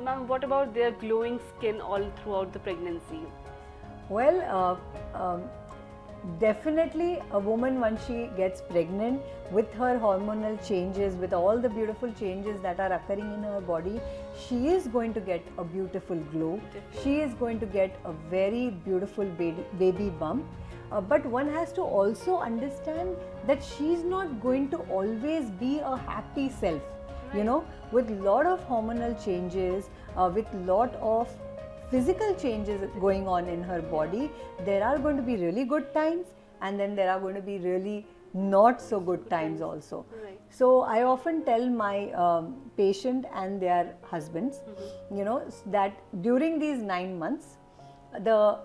ma'am, what about their glowing skin all throughout the pregnancy? Well, definitely a woman, once she gets pregnant, with her hormonal changes, with all the beautiful changes that are occurring in her body, she is going to get a beautiful glow. She is going to get a very beautiful baby bump. But one has to also understand that she's not going to always be a happy self. You know, with lot of hormonal changes, with lot of physical changes going on in her body, there are going to be really good times, and then there are going to be really not so good times also. Right. So I often tell my patient and their husbands, you know, that during these 9 months, the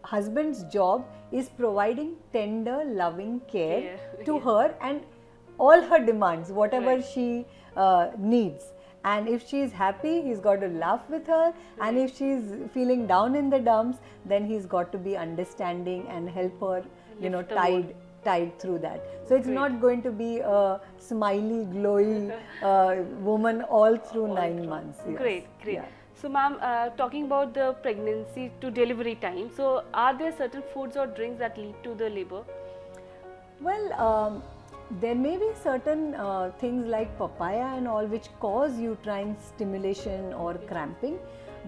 husband's job is providing tender, loving care to her and all her demands, whatever she needs. And if she is happy, he's got to laugh with her. And if she's feeling down in the dumps, then he's got to be understanding and help her, you know, tide through that. So it's not going to be a smiley, glowy woman all through 9 months. Yes. Great. Yeah. So ma'am, talking about the pregnancy to delivery time, so are there certain foods or drinks that lead to the labor? Well, there may be certain things like papaya and all which cause uterine stimulation or cramping,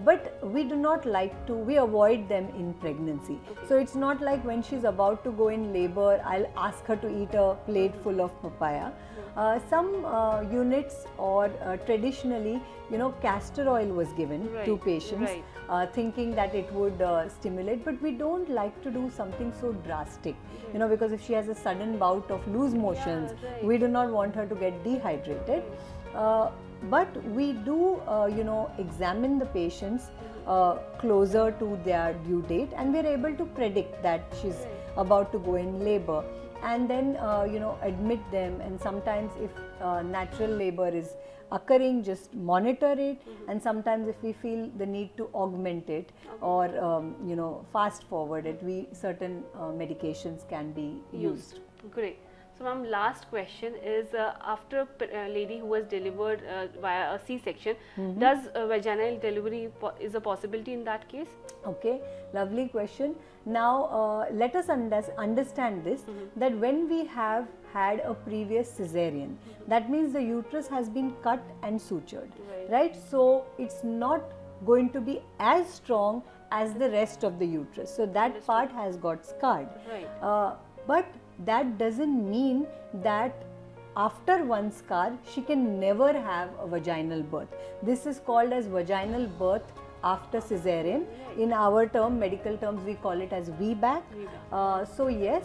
but we do not like to, we avoid them in pregnancy. So it's not like when she's about to go in labor, I'll ask her to eat a plate full of papaya. Some units or traditionally, you know, castor oil was given to patients, thinking that it would stimulate, but we don't like to do something so drastic, you know, because if she has a sudden bout of loose motions, we do not want her to get dehydrated. But we do, you know, examine the patients closer to their due date, and we are able to predict that she's about to go in labor, and then you know, admit them. And sometimes if natural labor is occurring, just monitor it, and sometimes if we feel the need to augment it or you know, fast forward it, certain medications can be used. Great. So ma'am, last question is, after a lady who was delivered via a C-section, does vaginal delivery is a possibility in that case? Okay, lovely question. Now let us understand this, that when we have had a previous cesarean, that means the uterus has been cut and sutured, right? So it's not going to be as strong as the rest of the uterus. So that part has got scarred. But that doesn't mean that after one scar she can never have a vaginal birth. This is called as vaginal birth after cesarean. In our term, medical terms, we call it as VBAC. So yes,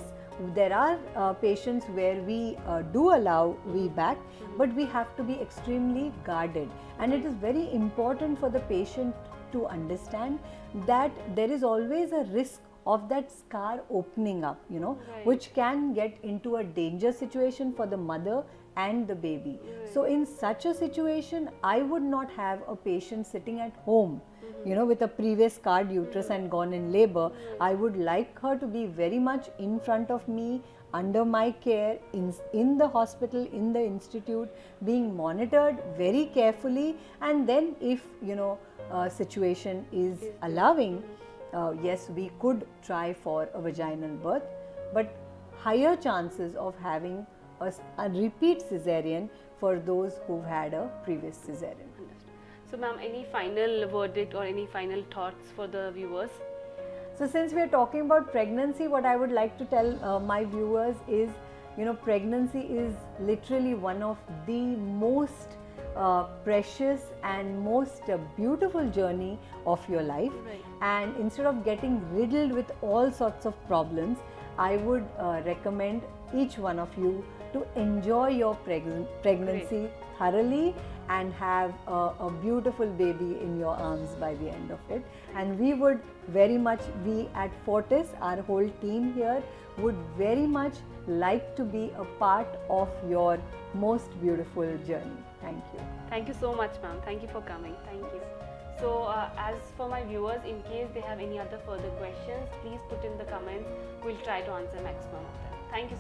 there are patients where we do allow VBAC, but we have to be extremely guarded, and it is very important for the patient to understand that there is always a risk of that scar opening up, you know, which can get into a danger situation for the mother and the baby. So in such a situation, I would not have a patient sitting at home, you know, with a previous scarred uterus and gone in labor. I would like her to be very much in front of me, under my care, in the hospital, in the institute, being monitored very carefully. And then if, you know, situation is allowing, yes, we could try for a vaginal birth, but higher chances of having a repeat cesarean for those who've had a previous cesarean. So ma'am, any final verdict or any final thoughts for the viewers? So since we are talking about pregnancy, what I would like to tell my viewers is, you know, pregnancy is literally one of the most precious and most beautiful journey of your life. And instead of getting riddled with all sorts of problems, I would recommend each one of you to enjoy your pregnancy thoroughly and have a beautiful baby in your arms by the end of it. And we would very much, we at Fortis, our whole team here, would very much like to be a part of your most beautiful journey. Thank you. Thank you so much, ma'am. Thank you for coming. Thank you. So as for my viewers, in case they have any other further questions, please put in the comments. We'll try to answer maximum of them. Thank you.